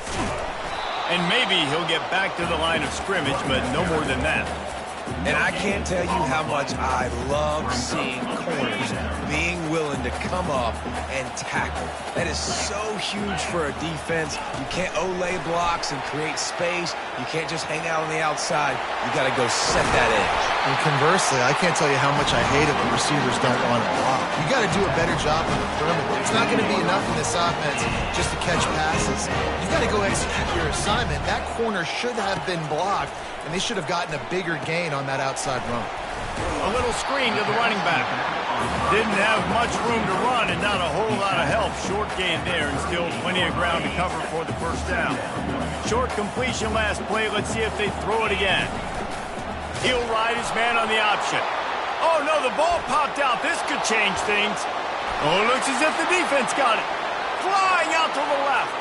And maybe he'll get back to the line of scrimmage, but no more than that. And I can't tell you how much I love seeing corners being willing to come up and tackle. That is so huge for a defense. You can't olay blocks and create space. You can't just hang out on the outside. You got to go set that edge. And conversely, I can't tell you how much I hate it when receivers don't want to block. You got to do a better job on the perimeter. It's not going to be enough in this offense just to catch passes. You got to go execute your assignment. That corner should have been blocked, and they should have gotten a bigger gain on that outside run. A little screen to the running back. Didn't have much room to run and not a whole lot of help. Short gain there and still plenty of ground to cover for the 1st down. Short completion last play. Let's see if they throw it again. He'll ride his man on the option. Oh, no, the ball popped out. This could change things. Oh, it looks as if the defense got it. Flying out to the left.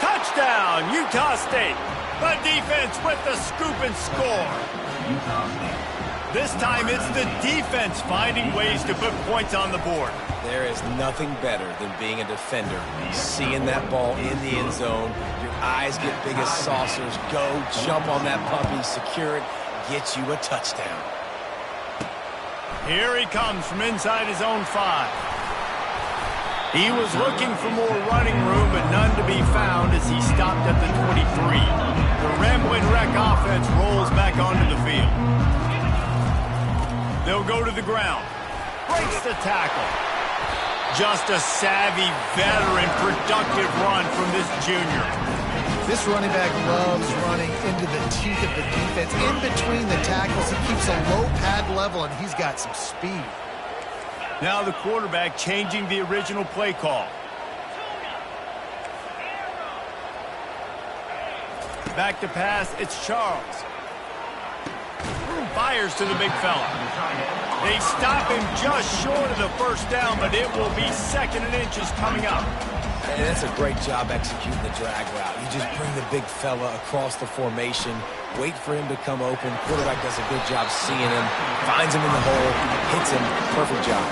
Touchdown, Utah State. The defense with the scoop and score. This time it's the defense finding ways to put points on the board. There is nothing better than being a defender. Seeing that ball in the end zone, your eyes get big as saucers. Go, jump on that puppy, secure it, get you a touchdown. Here he comes from inside his own 5. He was looking for more running room, but none to be found as he stopped at the 23. The Rambling Wreck offense rolls back onto the field. They'll go to the ground. Breaks the tackle. Just a savvy, veteran, productive run from this junior. This running back loves running into the teeth of the defense. In between the tackles, he keeps a low pad level, and he's got some speed. Now the quarterback changing the original play call. Back to pass, it's Charles. Fires to the big fella. They stop him just short of the 1st down, but it will be 2nd and inches coming up. And that's a great job executing the drag route. You just bring the big fella across the formation, wait for him to come open. Quarterback does a good job seeing him, finds him in the hole, hits him. Perfect job.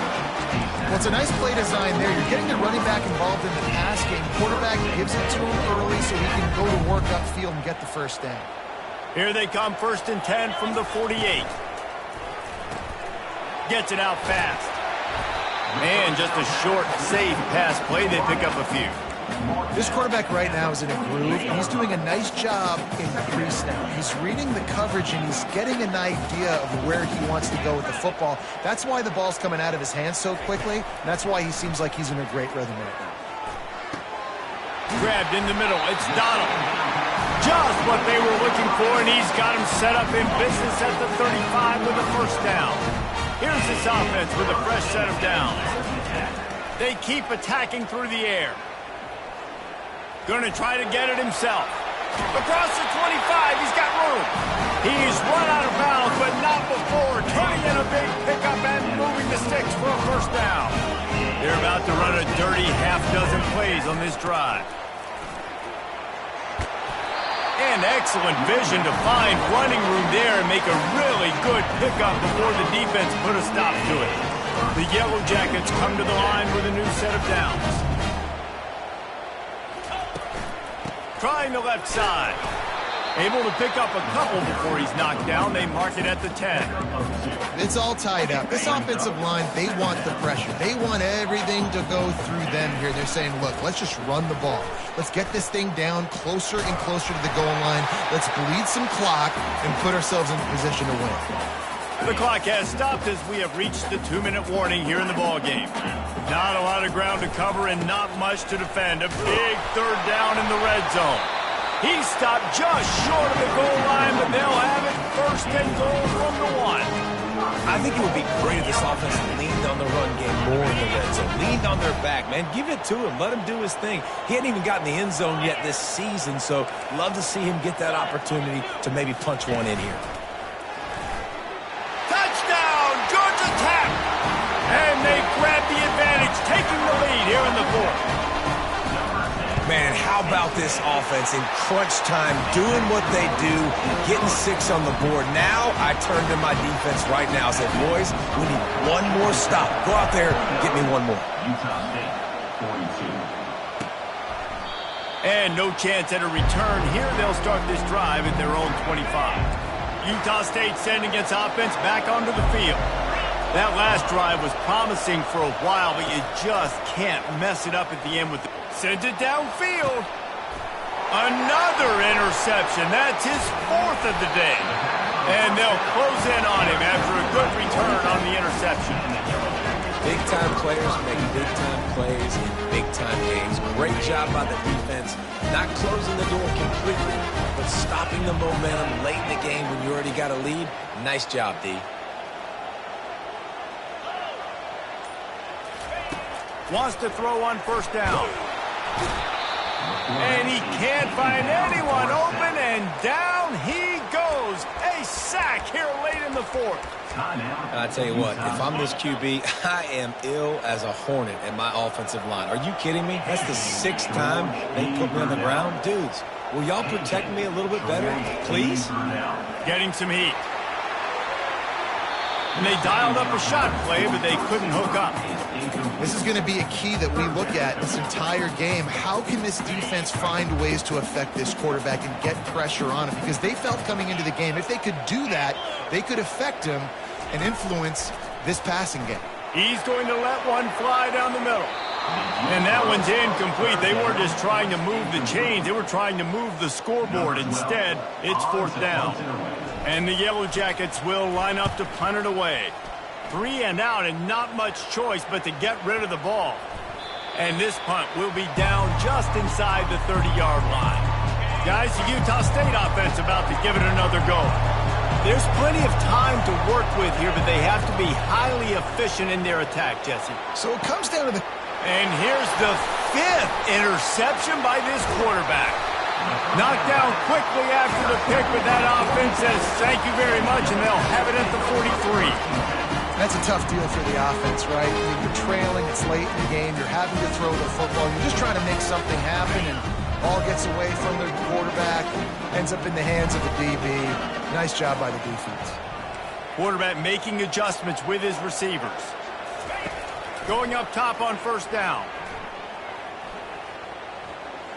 Well, it's a nice play design there. You're getting the running back involved in the pass game. Quarterback gives it to him early so he can go to work upfield and get the 1st down. Here they come, 1st and 10 from the 48. Gets it out fast. Man, just a short, safe pass play. They pick up a few. This quarterback right now is in a groove, and he's doing a nice job in pre-snap. He's reading the coverage, and he's getting an idea of where he wants to go with the football. That's why the ball's coming out of his hands so quickly, and that's why he seems like he's in a great rhythm right now. Grabbed in the middle. It's Donald. Just what they were looking for, and he's got him set up in business at the 35 with a first down. Here's this offense with a fresh set of downs. They keep attacking through the air. Going to try to get it himself. Across the 25, he's got room. He's run out of bounds, but not before turning in a big pickup and moving the sticks for a first down. They're about to run a dirty half-dozen plays on this drive. And excellent vision to find running room there and make a really good pickup before the defense put a stop to it. The Yellow Jackets come to the line with a new set of downs. Trying the left side. Able to pick up a couple before he's knocked down. They mark it at the 10. It's all tied up. This offensive line, they want the pressure. They want everything to go through them here. They're saying, look, let's just run the ball. Let's get this thing down closer and closer to the goal line. Let's bleed some clock and put ourselves in position to win. The clock has stopped as we have reached the 2-minute warning here in the ballgame. Not a lot of ground to cover and not much to defend. A big third down in the red zone. He stopped just short of the goal line, but they'll have it first and goal from the 1. I think it would be great if this offense leaned on the run game more in the red zone. Leaned on their back, man. Give it to him. Let him do his thing. He hadn't even gotten the end zone yet this season, so love to see him get that opportunity to maybe punch one in here. Touchdown, Georgia Tech! And they grab the advantage, taking the lead here in the 4th. Man, how about this offense in crunch time, doing what they do, getting 6 on the board. Now I turn to my defense right now and say, boys, we need one more stop. Go out there and get me one more. Utah State, 42. And no chance at a return here. They'll start this drive at their own 25. Utah State sending its offense back onto the field. That last drive was promising for a while, but you just can't mess it up at the end with the... Sends it downfield. Another interception. That's his 4th of the day. And they'll close in on him after a good return on the interception. Big-time players make big-time plays in big-time games. Great job by the defense. Not closing the door completely, but stopping the momentum late in the game when you already got a lead. Nice job, D. Wants to throw on first down. And he can't find anyone open, and down he goes. A sack here late in the 4th. I tell you what, if I'm this QB, I am ill as a hornet at my offensive line. Are you kidding me? That's the 6th time they put me on the ground. Dudes, will y'all protect me a little bit better, please? Getting some heat. And they dialed up a shot play, but they couldn't hook up. This is going to be a key that we look at this entire game. How can this defense find ways to affect this quarterback and get pressure on him? Because they felt coming into the game, if they could do that, they could affect him and influence this passing game. He's going to let one fly down the middle. And that one's incomplete. They weren't just trying to move the chains. They were trying to move the scoreboard. Instead, it's 4th down. And the Yellow Jackets will line up to punt it away. 3 and out, and not much choice but to get rid of the ball. And this punt will be down just inside the 30-yard line. Guys, the Utah State offense about to give it another go. There's plenty of time to work with here, but they have to be highly efficient in their attack, Jesse. So it comes down to the... And here's the 5th interception by this quarterback. Knocked down quickly after the pick, but that offense says thank you very much, and they'll have it at the 43. That's a tough deal for the offense, right? I mean, you're trailing, it's late in the game, you're having to throw the football, you're just trying to make something happen, and ball gets away from the quarterback, ends up in the hands of the DB. Nice job by the defense. Quarterback making adjustments with his receivers. Going up top on first down.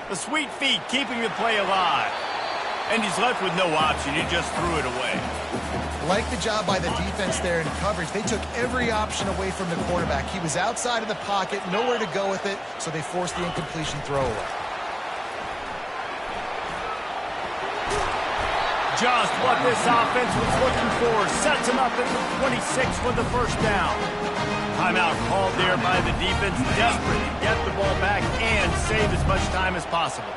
The sweet feet keeping the play alive. And he's left with no option. He just threw it away. like the job by the defense there in coverage. They took every option away from the quarterback. He was outside of the pocket, nowhere to go with it, so they forced the incompletion throwaway. Just what this offense was looking for. Sets him up at the 26 for the first down. Timeout called there by the defense, desperate to get the ball back and save as much time as possible.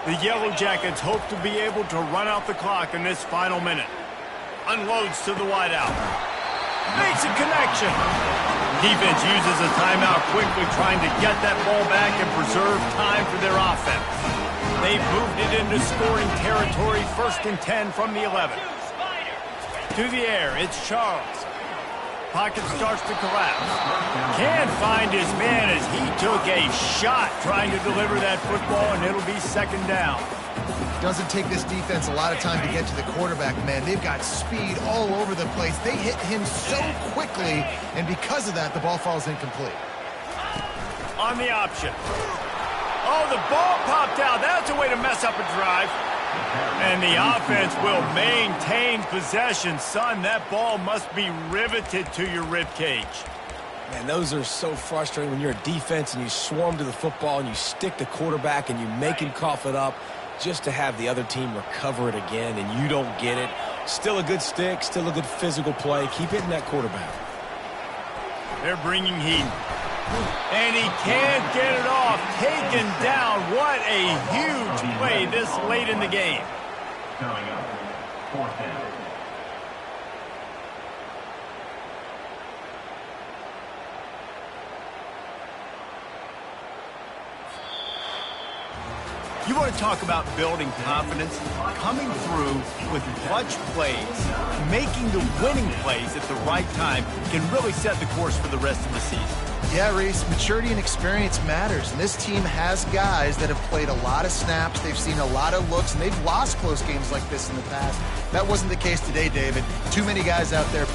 The Yellow Jackets hope to be able to run out the clock in this final minute. Unloads to the wideout. Makes a connection. Defense uses a timeout quickly, trying to get that ball back and preserve time for their offense. They've moved it into scoring territory, 1st and 10 from the 11. To the air, it's Charles. Pocket starts to collapse. Can't find his man as he took a shot trying to deliver that football, and it'll be 2nd down. Doesn't take this defense a lot of time to get to the quarterback, man. They've got speed all over the place. They hit him so quickly, and because of that, the ball falls incomplete. On the option. Oh, the ball popped out. That's a way to mess up a drive. And the offense will maintain possession. Son, that ball must be riveted to your ribcage. Man, those are so frustrating when you're a defense and you swarm to the football and you stick the quarterback and you make him cough it up just to have the other team recover it again and you don't get it. Still a good stick, still a good physical play. Keep hitting that quarterback. They're bringing heat. And he can't get it off. Taken down. What a huge play this late in the game. Coming up, 4th down. You want to talk about building confidence? Coming through with clutch plays, making the winning plays at the right time can really set the course for the rest of the season. Yeah, Reese, maturity and experience matters, and this team has guys that have played a lot of snaps, they've seen a lot of looks, and they've lost close games like this in the past. That wasn't the case today, David. Too many guys out there